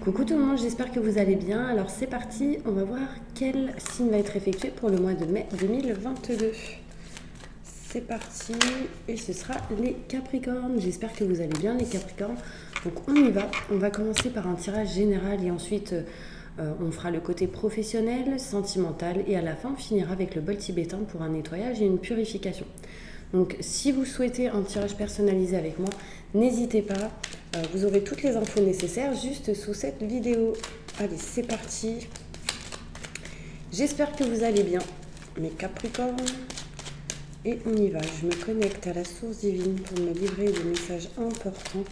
Coucou tout le monde, j'espère que vous allez bien. Alors c'est parti, on va voir quel signe va être effectué pour le mois de mai 2022. C'est parti, et ce sera les Capricornes. J'espère que vous allez bien les Capricornes. Donc on y va, on va commencer par un tirage général et ensuite on fera le côté professionnel, sentimental et à la fin on finira avec le bol tibétain pour un nettoyage et une purification. Donc si vous souhaitez un tirage personnalisé avec moi, n'hésitez pas, vous aurez toutes les infos nécessaires juste sous cette vidéo. Allez, c'est parti. J'espère que vous allez bien, mes Capricornes. Et on y va, je me connecte à la source divine pour me livrer des messages importants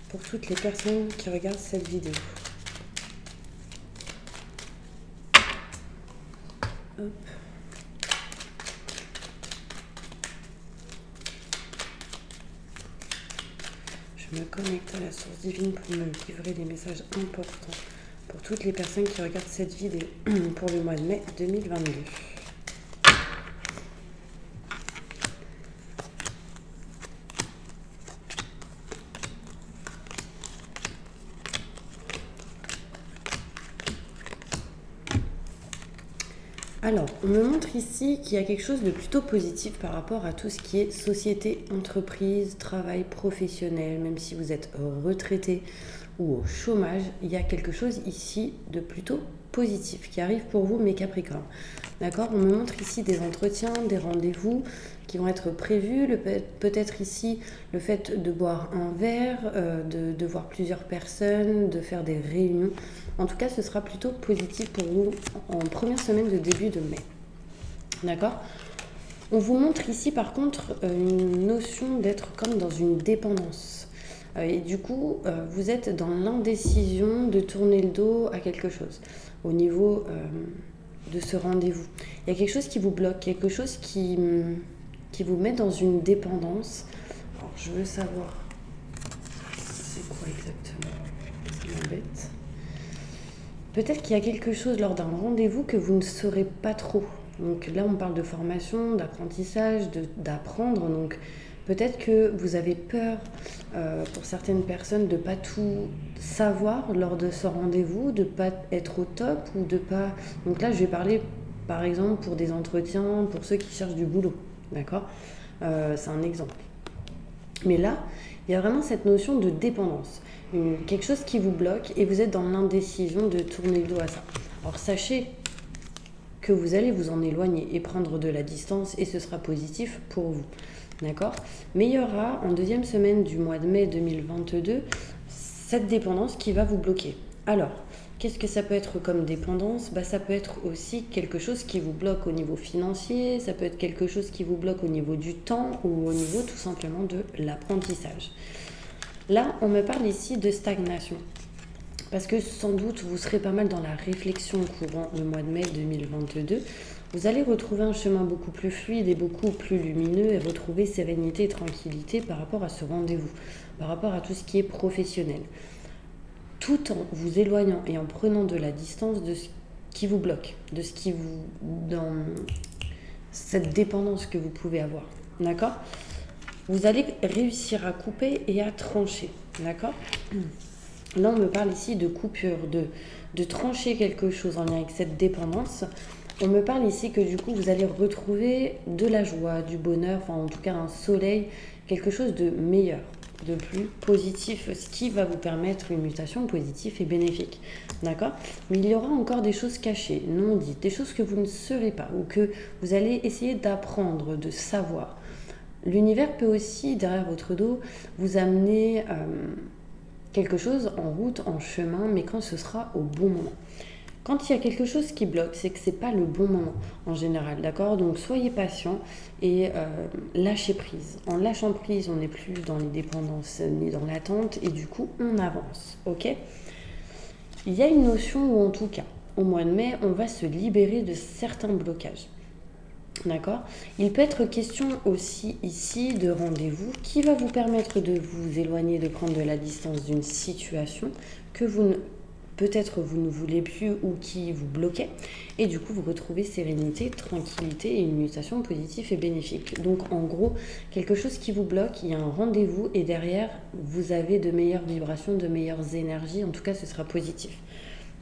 pour toutes les personnes qui regardent cette vidéo. Hop. Je me connecte à la source divine pour me livrer des messages importants pour toutes les personnes qui regardent cette vidéo pour le mois de mai 2022. Alors, on me montre ici qu'il y a quelque chose de plutôt positif par rapport à tout ce qui est société, entreprise, travail professionnel, même si vous êtes retraité ou au chômage, il y a quelque chose ici de plutôt positif qui arrive pour vous, mes Capricornes. D'accord? On me montre ici des entretiens, des rendez-vous qui vont être prévus, peut-être ici le fait de boire un verre, de voir plusieurs personnes, de faire des réunions. En tout cas, ce sera plutôt positif pour vous en première semaine de début de mai. D'accord? On vous montre ici par contre une notion d'être comme dans une dépendance. Et du coup, vous êtes dans l'indécision de tourner le dos à quelque chose au niveau de ce rendez-vous. Il y a quelque chose qui vous bloque, quelque chose qui vous met dans une dépendance. Alors, je veux savoir c'est quoi exactement. Ça m'embête. Peut-être qu'il y a quelque chose lors d'un rendez-vous que vous ne saurez pas trop. Donc là, on parle de formation, d'apprentissage, d'apprendre. Donc peut-être que vous avez peur, pour certaines personnes, de ne pas tout savoir lors de ce rendez-vous, de ne pas être au top ou de pas... Donc là, je vais parler, par exemple, pour des entretiens, pour ceux qui cherchent du boulot. D'accord? C'est un exemple. Mais là, il y a vraiment cette notion de dépendance. Quelque chose qui vous bloque et vous êtes dans l'indécision de tourner le dos à ça. Alors sachez que vous allez vous en éloigner et prendre de la distance et ce sera positif pour vous. D'accord? Mais il y aura en deuxième semaine du mois de mai 2022 cette dépendance qui va vous bloquer. Alors, qu'est-ce que ça peut être comme dépendance? Ça peut être aussi quelque chose qui vous bloque au niveau financier, ça peut être quelque chose qui vous bloque au niveau du temps ou au niveau tout simplement de l'apprentissage. Là, on me parle ici de stagnation. Parce que sans doute, vous serez pas mal dans la réflexion courant le mois de mai 2022. Vous allez retrouver un chemin beaucoup plus fluide et beaucoup plus lumineux et retrouver sérénité et tranquillité par rapport à ce rendez-vous, par rapport à tout ce qui est professionnel. Tout en vous éloignant et en prenant de la distance de ce qui vous bloque, de ce qui vous... dans cette dépendance que vous pouvez avoir. D'accord ? Vous allez réussir à couper et à trancher, d'accord? Là, on me parle ici de coupure, de trancher quelque chose en lien avec cette dépendance. On me parle ici que du coup, vous allez retrouver de la joie, du bonheur, enfin en tout cas un soleil, quelque chose de meilleur, de plus positif, ce qui va vous permettre une mutation positive et bénéfique, d'accord? Mais il y aura encore des choses cachées, non dites, des choses que vous ne saurez pas ou que vous allez essayer d'apprendre, de savoir. L'univers peut aussi, derrière votre dos, vous amener quelque chose en route, en chemin, mais quand ce sera au bon moment. Quand il y a quelque chose qui bloque, c'est que ce n'est pas le bon moment en général, d'accord? Donc soyez patient et lâchez prise. En lâchant prise, on n'est plus dans les dépendances ni dans l'attente et du coup, on avance, ok? Il y a une notion où en tout cas, au mois de mai, on va se libérer de certains blocages. D'accord? Il peut être question aussi ici de rendez-vous qui va vous permettre de vous éloigner, de prendre de la distance d'une situation que vous ne peut-être vous ne voulez plus ou qui vous bloquait. Et du coup, vous retrouvez sérénité, tranquillité et une mutation positive et bénéfique. Donc en gros, quelque chose qui vous bloque, il y a un rendez-vous et derrière, vous avez de meilleures vibrations, de meilleures énergies. En tout cas, ce sera positif.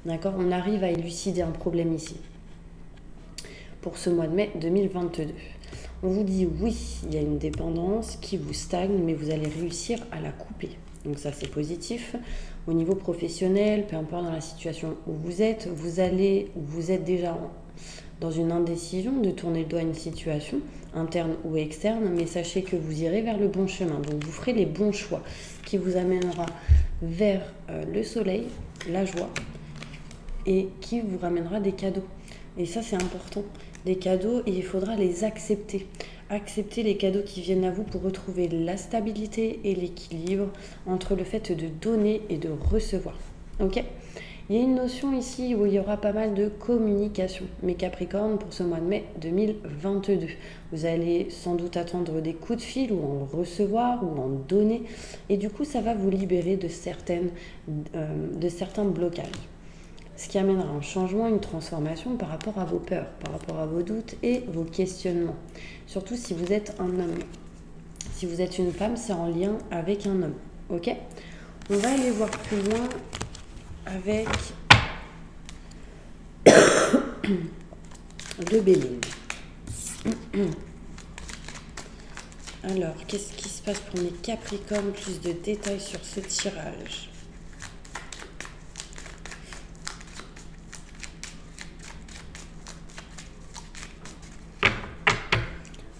D'accord? On arrive à élucider un problème ici. Pour ce mois de mai 2022. On vous dit oui, il y a une dépendance qui vous stagne, mais vous allez réussir à la couper. Donc ça, c'est positif. Au niveau professionnel, peu importe dans la situation où vous êtes déjà dans une indécision de tourner le doigt à une situation, interne ou externe, mais sachez que vous irez vers le bon chemin. Donc vous ferez les bons choix qui vous amènera vers le soleil, la joie, et qui vous ramènera des cadeaux. Et ça, c'est important. Des cadeaux, et il faudra les accepter. Accepter les cadeaux qui viennent à vous pour retrouver la stabilité et l'équilibre entre le fait de donner et de recevoir. Ok ? Il y a une notion ici où il y aura pas mal de communication. Mes Capricornes, pour ce mois de mai 2022, vous allez sans doute attendre des coups de fil ou en recevoir ou en donner. Et du coup, ça va vous libérer de certains blocages. Ce qui amènera un changement, une transformation par rapport à vos peurs, par rapport à vos doutes et vos questionnements. Surtout si vous êtes un homme. Si vous êtes une femme, c'est en lien avec un homme. Ok ? On va aller voir plus loin avec le Béline. Alors, qu'est-ce qui se passe pour mes Capricornes? Plus de détails sur ce tirage.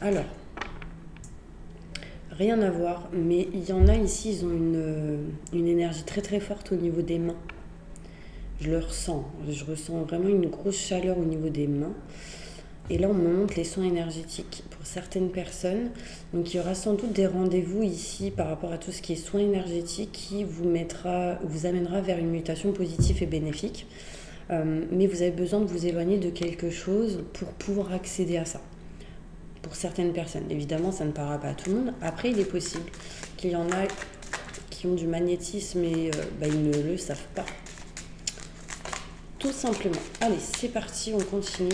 Alors, rien à voir, mais il y en a ici, ils ont une énergie très très forte au niveau des mains. Je le ressens, je ressens vraiment une grosse chaleur au niveau des mains. Et là, on me montre les soins énergétiques pour certaines personnes. Donc, il y aura sans doute des rendez-vous ici par rapport à tout ce qui est soins énergétiques qui vous amènera vers une mutation positive et bénéfique. Mais vous avez besoin de vous éloigner de quelque chose pour pouvoir accéder à ça. Pour certaines personnes. Évidemment, ça ne parlera pas à tout le monde. Après, il est possible qu'il y en a qui ont du magnétisme et ils ne le savent pas. Tout simplement. Allez, c'est parti, on continue.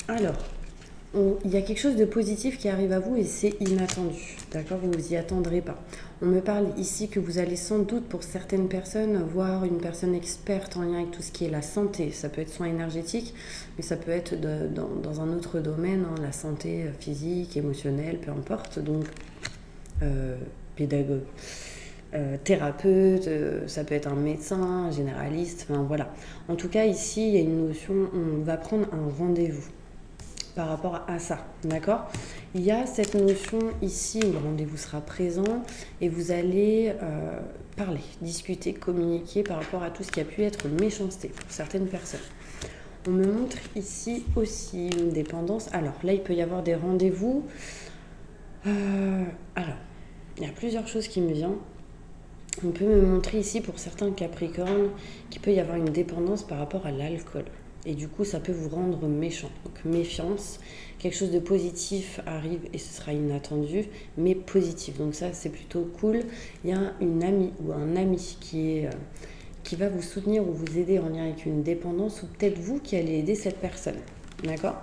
Alors, il y a quelque chose de positif qui arrive à vous et c'est inattendu, d'accord? Vous ne vous y attendrez pas. On me parle ici que vous allez sans doute, pour certaines personnes, voir une personne experte en lien avec tout ce qui est la santé. Ça peut être soins énergétiques, mais ça peut être dans un autre domaine, hein, la santé physique, émotionnelle, peu importe. Donc, pédagogue, thérapeute, ça peut être un médecin, un généraliste, enfin voilà. En tout cas, ici, il y a une notion, on va prendre un rendez-vous par rapport à ça, d'accord? Il y a cette notion ici où le rendez-vous sera présent et vous allez parler, discuter, communiquer par rapport à tout ce qui a pu être méchanceté pour certaines personnes. On me montre ici aussi une dépendance. Alors là, il peut y avoir des rendez-vous. Alors, il y a plusieurs choses qui me viennent. On peut me montrer ici pour certains Capricornes qu'il peut y avoir une dépendance par rapport à l'alcool. Et du coup, ça peut vous rendre méchant. Donc, méfiance, quelque chose de positif arrive et ce sera inattendu, mais positif. Donc ça, c'est plutôt cool. Il y a une amie ou un ami qui va vous soutenir ou vous aider en lien avec une dépendance ou peut-être vous qui allez aider cette personne. D'accord ?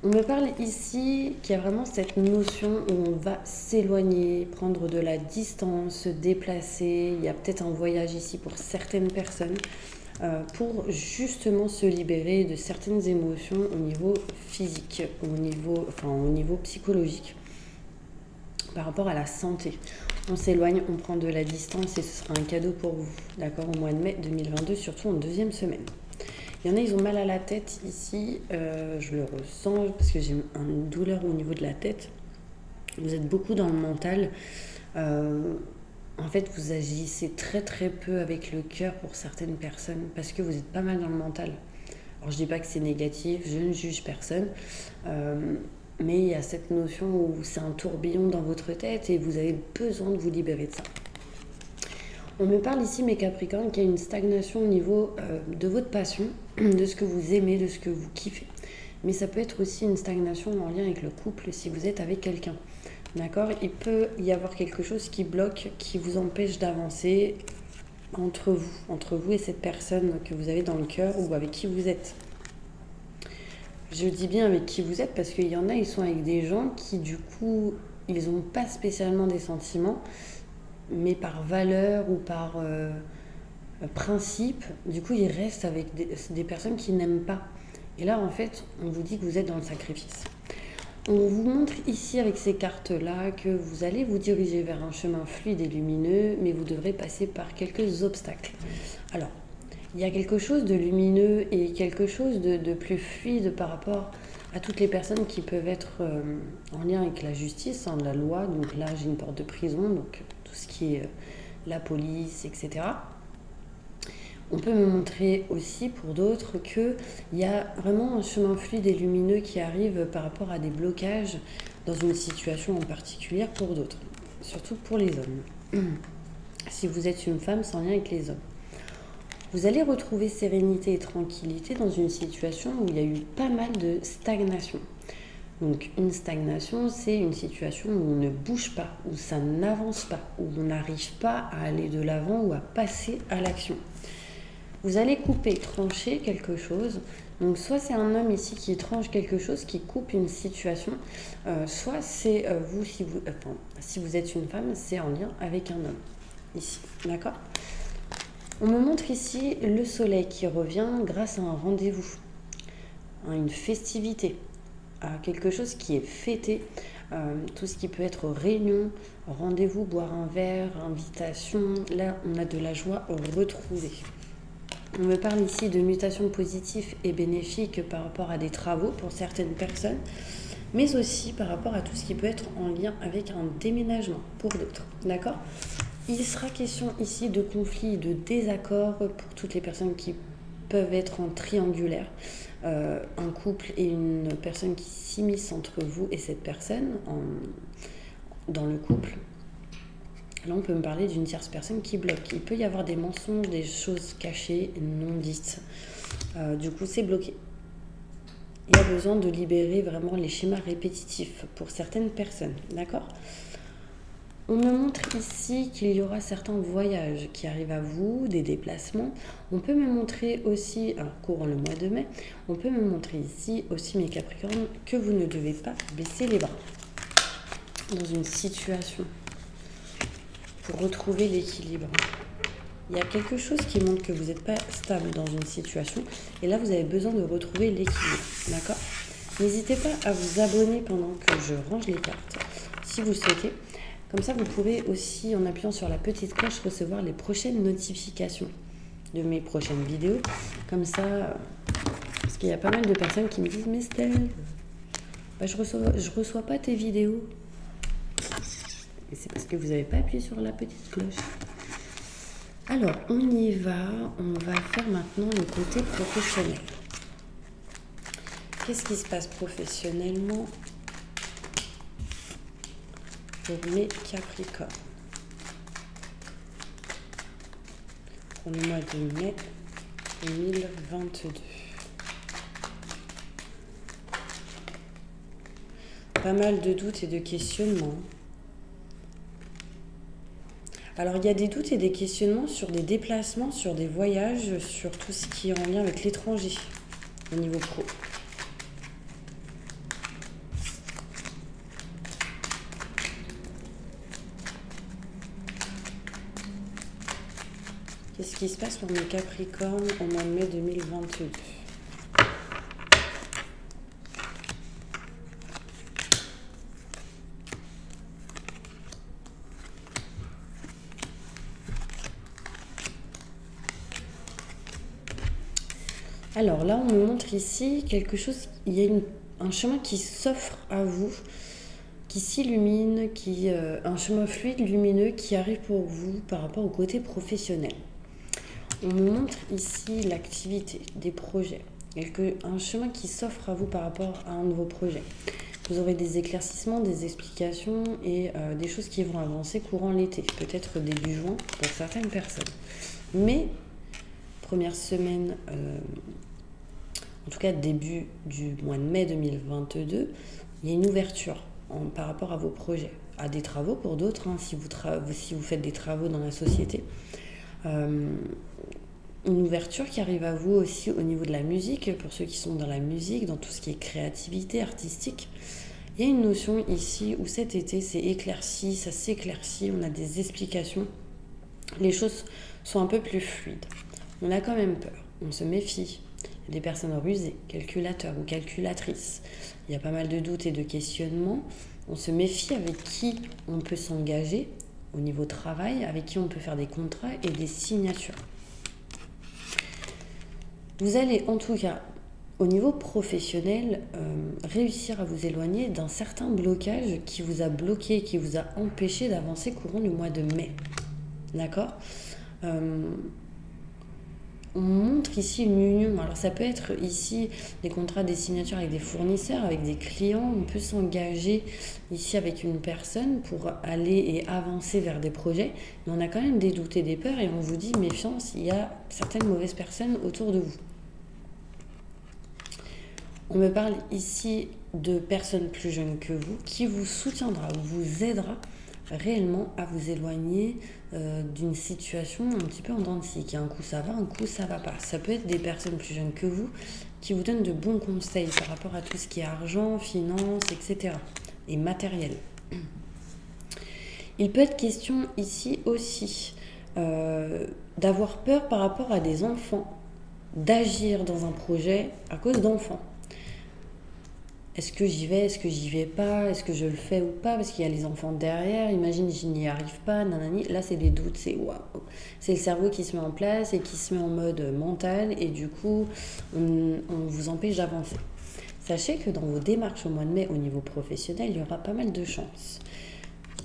On me parle ici qu'il y a vraiment cette notion où on va s'éloigner, prendre de la distance, se déplacer. Il y a peut-être un voyage ici pour certaines personnes. Pour justement se libérer de certaines émotions au niveau physique, au niveau psychologique, par rapport à la santé. On s'éloigne, on prend de la distance et ce sera un cadeau pour vous, d'accord, au mois de mai 2022, surtout en deuxième semaine. Il y en a, ils ont mal à la tête ici, je le ressens parce que j'ai une douleur au niveau de la tête. Vous êtes beaucoup dans le mental. En fait, vous agissez très très peu avec le cœur pour certaines personnes parce que vous êtes pas mal dans le mental. Alors, je dis pas que c'est négatif, je ne juge personne, mais il y a cette notion où c'est un tourbillon dans votre tête et vous avez besoin de vous libérer de ça. On me parle ici, mes Capricornes, qu'il y a une stagnation au niveau de votre passion, de ce que vous aimez, de ce que vous kiffez. Mais ça peut être aussi une stagnation en lien avec le couple si vous êtes avec quelqu'un. D'accord? Il peut y avoir quelque chose qui bloque, qui vous empêche d'avancer entre vous et cette personne que vous avez dans le cœur ou avec qui vous êtes. Je dis bien avec qui vous êtes parce qu'il y en a, ils sont avec des gens qui du coup, ils n'ont pas spécialement des sentiments, mais par valeur ou par principe, du coup, ils restent avec des personnes qui n'aiment pas. Et là, en fait, on vous dit que vous êtes dans le sacrifice. On vous montre ici avec ces cartes-là que vous allez vous diriger vers un chemin fluide et lumineux, mais vous devrez passer par quelques obstacles. Alors, il y a quelque chose de lumineux et quelque chose de plus fluide par rapport à toutes les personnes qui peuvent être en lien avec la justice, hein, la loi. Donc là, j'ai une porte de prison, donc tout ce qui est la police, etc. On peut me montrer aussi pour d'autres qu'il y a vraiment un chemin fluide et lumineux qui arrive par rapport à des blocages dans une situation en particulier pour d'autres, surtout pour les hommes. Si vous êtes une femme, c'est en lien avec les hommes. Vous allez retrouver sérénité et tranquillité dans une situation où il y a eu pas mal de stagnation. Donc une stagnation, c'est une situation où on ne bouge pas, où ça n'avance pas, où on n'arrive pas à aller de l'avant ou à passer à l'action. Vous allez couper, trancher quelque chose. Donc soit c'est un homme ici qui tranche quelque chose, qui coupe une situation, soit c'est vous, si vous êtes une femme, c'est en lien avec un homme, ici, d'accord? On me montre ici le soleil qui revient grâce à un rendez-vous, à une festivité, à quelque chose qui est fêté, tout ce qui peut être réunion, rendez-vous, boire un verre, invitation. Là, on a de la joie retrouvée. On me parle ici de mutations positives et bénéfiques par rapport à des travaux pour certaines personnes, mais aussi par rapport à tout ce qui peut être en lien avec un déménagement pour d'autres. D'accord? Il sera question ici de conflits, de désaccords pour toutes les personnes qui peuvent être en triangulaire. Un couple et une personne qui s'immisce entre vous et cette personne dans le couple. Là, on peut me parler d'une tierce personne qui bloque. Il peut y avoir des mensonges, des choses cachées, non dites. Du coup, c'est bloqué. Il y a besoin de libérer vraiment les schémas répétitifs pour certaines personnes. D'accord? On me montre ici qu'il y aura certains voyages qui arrivent à vous, des déplacements. On peut me montrer aussi, courant le mois de mai, on peut me montrer ici aussi, mes Capricornes, que vous ne devez pas baisser les bras dans une situation pour retrouver l'équilibre. Il y a quelque chose qui montre que vous n'êtes pas stable dans une situation et là, vous avez besoin de retrouver l'équilibre. D'accord? N'hésitez pas à vous abonner pendant que je range les cartes, si vous souhaitez. Comme ça, vous pourrez aussi, en appuyant sur la petite cloche, recevoir les prochaines notifications de mes prochaines vidéos. Comme ça, parce qu'il y a pas mal de personnes qui me disent « Mais Stell, je reçois pas tes vidéos. » Et c'est parce que vous n'avez pas appuyé sur la petite cloche. Alors, on y va. On va faire maintenant le côté professionnel. Qu'est-ce qui se passe professionnellement pour mes Capricornes pour le mois de mai 2022. Pas mal de doutes et de questionnements. Alors, il y a des doutes et des questionnements sur des déplacements, sur des voyages, sur tout ce qui est en lien avec l'étranger au niveau pro. Qu'est-ce qui se passe pour mes Capricornes au mois de mai 2022? Alors là, on me montre ici quelque chose, il y a un chemin qui s'offre à vous, qui s'illumine, un chemin fluide, lumineux qui arrive pour vous par rapport au côté professionnel. On me montre ici l'activité, des projets, un chemin qui s'offre à vous par rapport à un de vos projets. Vous aurez des éclaircissements, des explications et des choses qui vont avancer courant l'été, peut-être début juin pour certaines personnes. Mais, première semaine, en tout cas début du mois de mai 2022, il y a une ouverture par rapport à vos projets, à des travaux pour d'autres, hein, si vous faites des travaux dans la société. Une ouverture qui arrive à vous aussi au niveau de la musique, pour ceux qui sont dans la musique, dans tout ce qui est créativité artistique. Il y a une notion ici où cet été c'est éclairci, ça s'éclaircit, on a des explications, les choses sont un peu plus fluides. On a quand même peur, on se méfie. Il y a des personnes rusées, calculateurs ou calculatrices. Il y a pas mal de doutes et de questionnements. On se méfie avec qui on peut s'engager au niveau travail, avec qui on peut faire des contrats et des signatures. Vous allez en tout cas, au niveau professionnel, réussir à vous éloigner d'un certain blocage qui vous a bloqué, qui vous a empêché d'avancer courant le mois de mai. D'accord ? On montre ici une union. Alors ça peut être ici des contrats, des signatures avec des fournisseurs, avec des clients. On peut s'engager ici avec une personne pour aller et avancer vers des projets. Mais on a quand même des doutes et des peurs et on vous dit méfiance, il y a certaines mauvaises personnes autour de vous. On me parle ici de personnes plus jeunes que vous qui vous soutiendra ou vous aidera réellement à vous éloigner d'une situation un petit peu en dents de scie, qui un coup ça va, un coup ça va pas. Ça peut être des personnes plus jeunes que vous qui vous donnent de bons conseils par rapport à tout ce qui est argent, finance, etc. et matériel. Il peut être question ici aussi d'avoir peur par rapport à des enfants, d'agir dans un projet à cause d'enfants. Est-ce que j'y vais, est-ce que j'y vais pas, est-ce que je le fais ou pas, parce qu'il y a les enfants derrière, imagine je n'y arrive pas, nanani. Là c'est des doutes, c'est waouh. C'est le cerveau qui se met en place et qui se met en mode mental et du coup on vous empêche d'avancer. Sachez que dans vos démarches au mois de mai au niveau professionnel, il y aura pas mal de chances.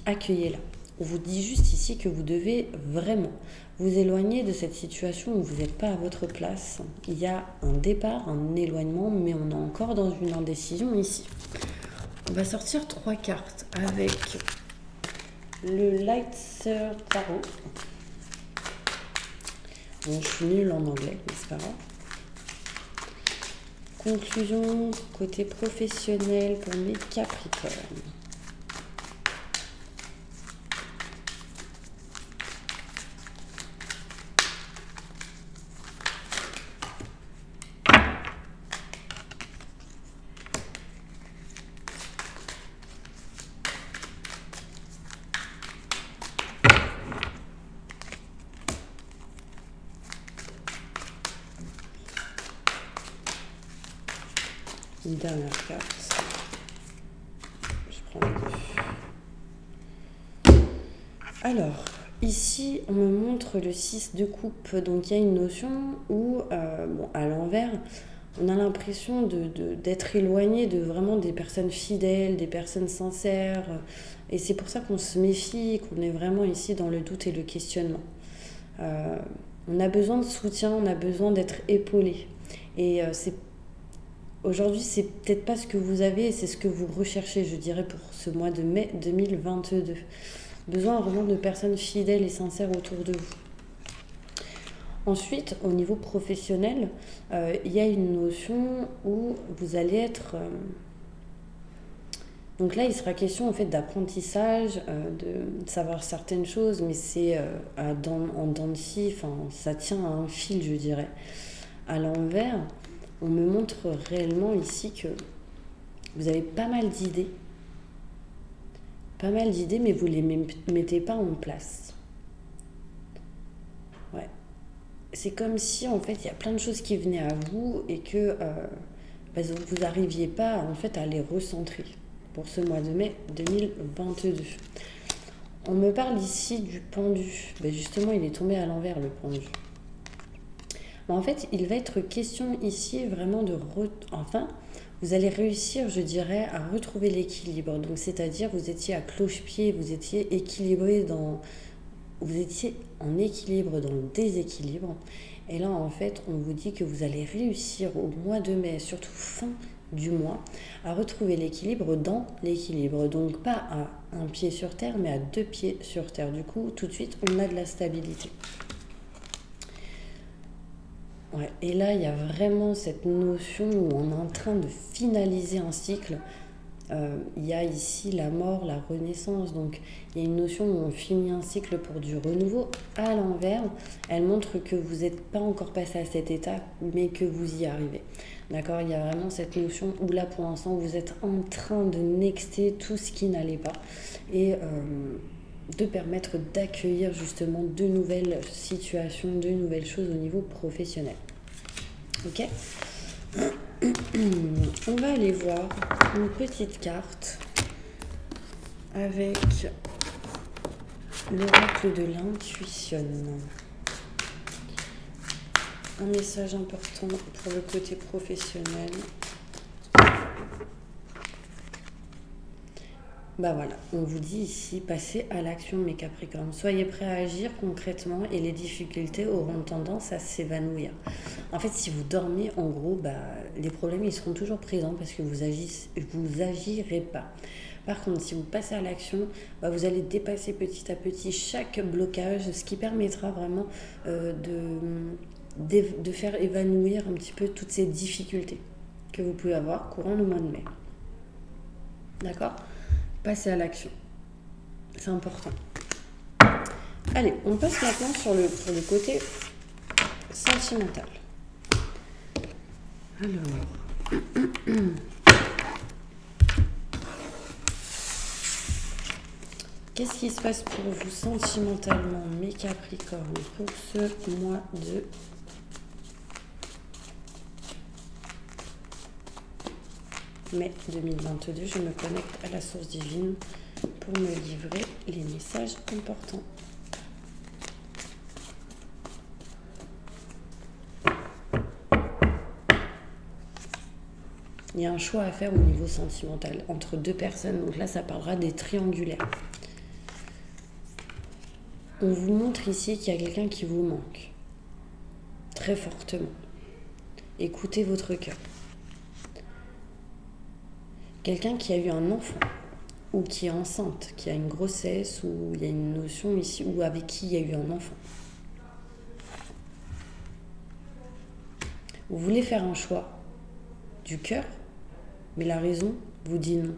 Accueillez-la. On vous dit juste ici que vous devez vraiment vous éloigner de cette situation où vous n'êtes pas à votre place. Il y a un départ, un éloignement, mais on est encore dans une indécision ici. On va sortir 3 cartes avec le Lightser Tarot. Bon, je suis nulle en anglais, mais c'est pas grave. Conclusion côté professionnel pour mes Capricornes. Une dernière carte. Je prends les deux. Alors, ici, on me montre le 6 de coupe. Donc, il y a une notion où, à l'envers, on a l'impression d'être éloigné de vraiment des personnes fidèles, des personnes sincères. Et c'est pour ça qu'on se méfie, qu'on est vraiment ici dans le doute et le questionnement. On a besoin de soutien, on a besoin d'être épaulé. Et aujourd'hui, c'est peut-être pas ce que vous avez et c'est ce que vous recherchez, je dirais, pour ce mois de mai 2022. Besoin vraiment de personnes fidèles et sincères autour de vous. Ensuite, au niveau professionnel, il y a une notion où vous allez être... Donc là, il sera question en fait d'apprentissage, de savoir certaines choses, mais c'est en dents de scie, ça tient à un fil, je dirais. À l'envers, on me montre réellement ici que vous avez pas mal d'idées, mais vous ne les mettez pas en place. Ouais. C'est comme si, en fait, il y a plein de choses qui venaient à vous et que vous n'arriviez pas, en fait, à les recentrer pour ce mois de mai 2022. On me parle ici du pendu. Justement, il est tombé à l'envers, le pendu. En fait, il va être question ici vraiment de... vous allez réussir, je dirais, à retrouver l'équilibre. Donc, c'est-à-dire, vous étiez à cloche-pied, vous étiez équilibré dans... Vous étiez en équilibre dans le déséquilibre. Et là, en fait, on vous dit que vous allez réussir au mois de mai, surtout fin du mois, à retrouver l'équilibre dans l'équilibre. Donc pas à un pied sur terre, mais à 2 pieds sur terre. Du coup, tout de suite, on a de la stabilité. Ouais. Et là, il y a vraiment cette notion où on est en train de finaliser un cycle. Il y a ici la mort, la renaissance. Donc, il y a une notion où on finit un cycle pour du renouveau. À l'envers, elle montre que vous n'êtes pas encore passé à cet état, mais que vous y arrivez. D'accord? Il y a vraiment cette notion où là, pour l'instant, vous êtes en train de nexter tout ce qui n'allait pas. Et de permettre d'accueillir justement de nouvelles situations, de nouvelles choses au niveau professionnel. Ok? On va aller voir une petite carte avec l'oracle de l'intuition. Un message important pour le côté professionnel. Bah voilà, on vous dit ici, passez à l'action mes Capricornes. Soyez prêts à agir concrètement et les difficultés auront tendance à s'évanouir. En fait, si vous dormez, en gros, les problèmes ils seront toujours présents parce que vous agirez pas. Par contre, si vous passez à l'action, vous allez dépasser petit à petit chaque blocage, ce qui permettra vraiment de faire évanouir un petit peu toutes ces difficultés que vous pouvez avoir courant le mois de mai. D'accord ? Passer à l'action. C'est important. Allez, on passe maintenant sur le côté sentimental. Alors. Qu'est-ce qui se passe pour vous sentimentalement, mes Capricornes, pour ce mois de mai 2022, je me connecte à la source divine pour me livrer les messages importants. Il y a un choix à faire au niveau sentimental entre 2 personnes. Donc là, ça parlera des triangulaires. On vous montre ici qu'il y a quelqu'un qui vous manque très fortement. Écoutez votre cœur. Quelqu'un qui a eu un enfant ou qui est enceinte, qui a une grossesse, ou il y a une notion ici, ou avec qui il y a eu un enfant. Vous voulez faire un choix du cœur, mais la raison vous dit non.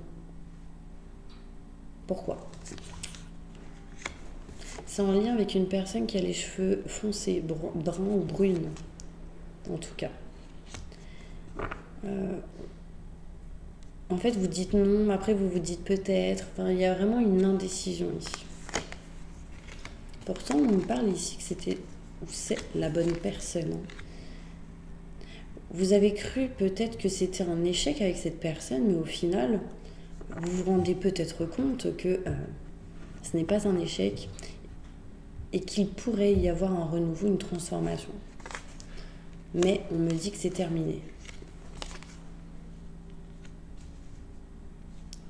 Pourquoi ? C'est en lien avec une personne qui a les cheveux foncés, bruns ou brunes, en tout cas. En fait, vous dites non, après vous vous dites peut-être. Enfin, il y a vraiment une indécision ici. Pourtant, on me parle ici que c'était ou c'est la bonne personne. Vous avez cru peut-être que c'était un échec avec cette personne, mais au final, vous vous rendez peut-être compte que ce n'est pas un échec et qu'il pourrait y avoir un renouveau, une transformation. Mais on me dit que c'est terminé.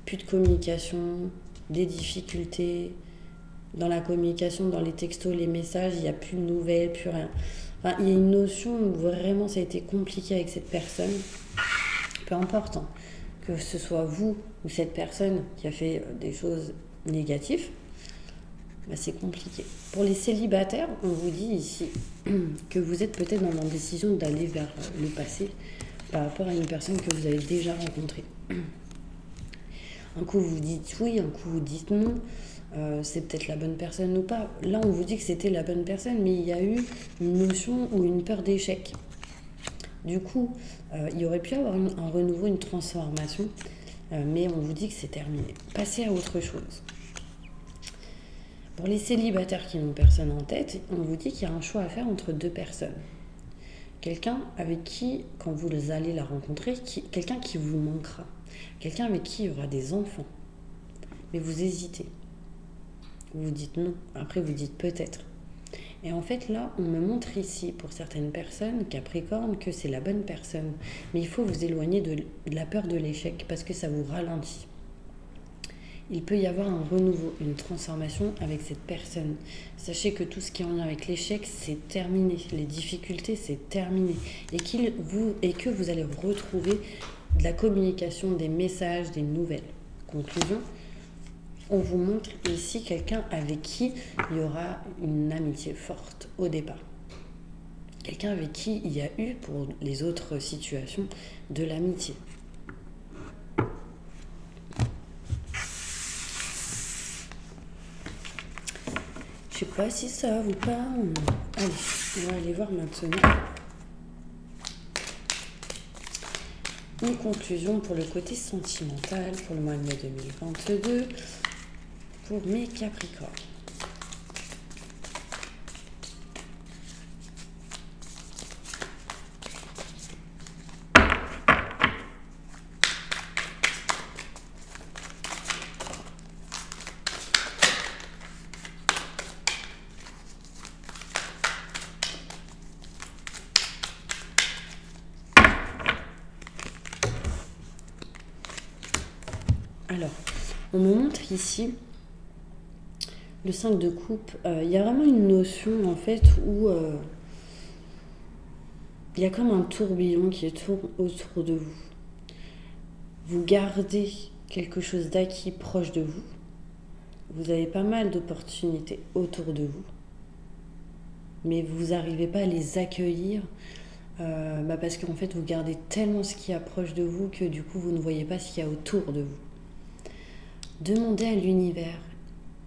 Plus de communication, des difficultés dans la communication, dans les textos, les messages, il n'y a plus de nouvelles, plus rien. Enfin, il y a une notion où vraiment ça a été compliqué avec cette personne. Peu importe, hein, que ce soit vous ou cette personne qui a fait des choses négatives, c'est compliqué. Pour les célibataires, on vous dit ici que vous êtes peut-être dans l'indécision d'aller vers le passé par rapport à une personne que vous avez déjà rencontrée. Un coup vous dites oui, un coup vous dites non, c'est peut-être la bonne personne ou pas. Là on vous dit que c'était la bonne personne, mais il y a eu une notion ou une peur d'échec. Du coup, il y aurait pu avoir un renouveau, une transformation, mais on vous dit que c'est terminé. Passez à autre chose. Pour les célibataires qui n'ont personne en tête, on vous dit qu'il y a un choix à faire entre 2 personnes. Quelqu'un avec qui, quand vous allez la rencontrer, quelqu'un qui vous manquera. Quelqu'un avec qui il y aura des enfants. Mais vous hésitez. Vous dites non. Après, vous dites peut-être. Et en fait, là, on me montre ici, pour certaines personnes, Capricorne, que c'est la bonne personne. Mais il faut vous éloigner de la peur de l'échec parce que ça vous ralentit. Il peut y avoir un renouveau, une transformation avec cette personne. Sachez que tout ce qui est en lien avec l'échec, c'est terminé. Les difficultés, c'est terminé. Et que vous allez retrouver de la communication, des messages, des nouvelles. Conclusion, on vous montre ici quelqu'un avec qui il y aura une amitié forte au départ. Quelqu'un avec qui il y a eu, pour les autres situations, de l'amitié. Je sais pas si ça vous parle. Allez, on va aller voir maintenant une conclusion pour le côté sentimental pour le mois de mai 2022 pour mes Capricornes. Alors, on me montre ici le 5 de coupe. Il y a vraiment une notion en fait où il y a comme un tourbillon qui tourne autour de vous. Vous gardez quelque chose d'acquis proche de vous. Vous avez pas mal d'opportunités autour de vous. Mais vous n'arrivez pas à les accueillir parce qu'en fait vous gardez tellement ce qui est proche de vous que du coup vous ne voyez pas ce qu'il y a autour de vous. Demandez à l'univers,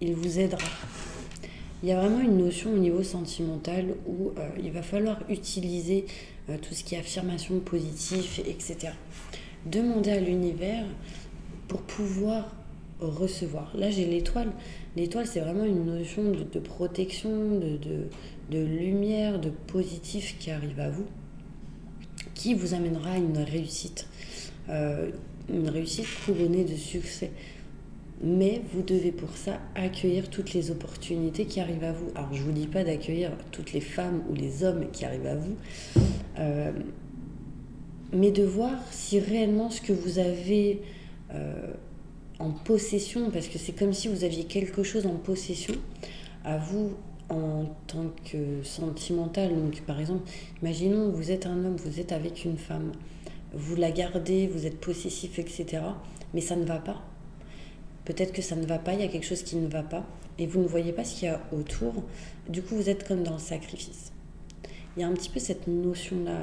il vous aidera. Il y a vraiment une notion au niveau sentimental où il va falloir utiliser tout ce qui est affirmation positive, etc. Demandez à l'univers pour pouvoir recevoir. Là, j'ai l'étoile. L'étoile, c'est vraiment une notion de protection, de lumière, de positif qui arrive à vous, qui vous amènera à une réussite couronnée de succès. Mais vous devez pour ça accueillir toutes les opportunités qui arrivent à vous. Alors je ne vous dis pas d'accueillir toutes les femmes ou les hommes qui arrivent à vous, mais de voir si réellement ce que vous avez en possession, parce que c'est comme si vous aviez quelque chose en possession à vous en tant que sentimental. Donc par exemple, imaginons vous êtes un homme, vous êtes avec une femme, vous la gardez, vous êtes possessif, etc. Mais ça ne va pas. Peut-être que ça ne va pas, il y a quelque chose qui ne va pas, et vous ne voyez pas ce qu'il y a autour. Du coup, vous êtes comme dans le sacrifice. Il y a un petit peu cette notion-là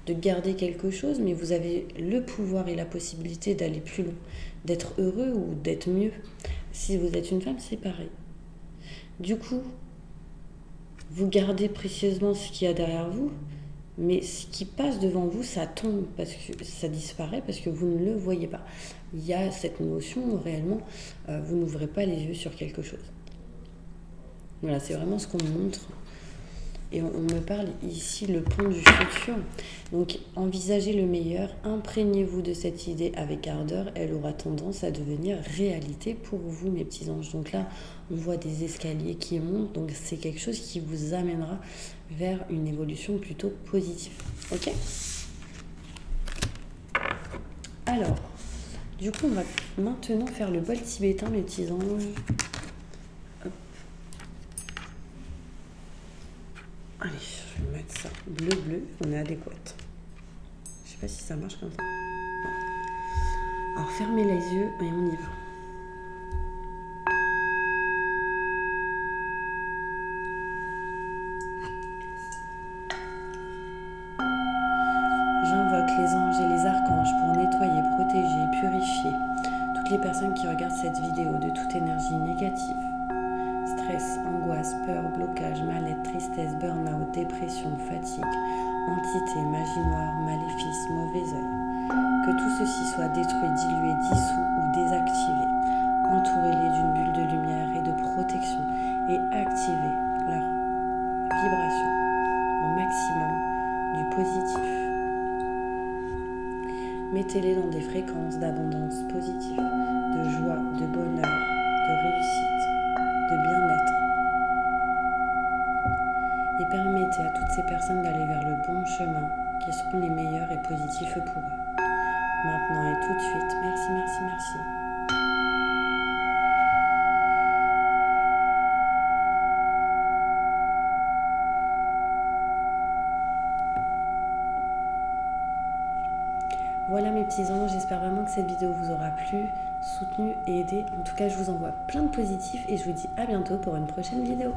de garder quelque chose, mais vous avez le pouvoir et la possibilité d'aller plus loin, d'être heureux ou d'être mieux. Si vous êtes une femme, c'est pareil. Du coup, vous gardez précieusement ce qu'il y a derrière vous, mais ce qui passe devant vous, ça tombe, parce que ça disparaît, parce que vous ne le voyez pas. Il y a cette notion où réellement, vous n'ouvrez pas les yeux sur quelque chose. Voilà, c'est vraiment ce qu'on me montre. Et on me parle ici le pont du futur. Donc, envisagez le meilleur, imprégnez-vous de cette idée avec ardeur, elle aura tendance à devenir réalité pour vous, mes petits anges. Donc là, on voit des escaliers qui montent, donc c'est quelque chose qui vous amènera vers une évolution plutôt positive. Ok ? Alors, du coup, on va maintenant faire le bol tibétain, mes petits anges. Hop. Allez, je vais mettre ça bleu, on est adéquate. Je sais pas si ça marche comme ça. Alors, fermez les yeux et on y va. J'invoque les anges et les archanges pour nettoyer, protéger, purifier toutes les personnes qui regardent cette vidéo de toute énergie négative. Stress, angoisse, peur, blocage, mal-être, tristesse, burn-out, dépression, fatigue, entité, magie noire, maléfice, mauvais œil. Que tout ceci soit détruit, dilué, dissous ou désactivé. Entourez-les d'une bulle de lumière et de protection et activez leur vibration au maximum du positif. Mettez-les dans des fréquences d'abondance positive, de joie, de bonheur, de réussite, de bien-être. Et permettez à toutes ces personnes d'aller vers le bon chemin qui seront les meilleurs et positifs pour eux. Maintenant et tout de suite. Merci, merci, merci. Voilà mes petits anges, j'espère vraiment que cette vidéo vous aura plu, soutenu et aidé. En tout cas, je vous envoie plein de positifs et je vous dis à bientôt pour une prochaine vidéo.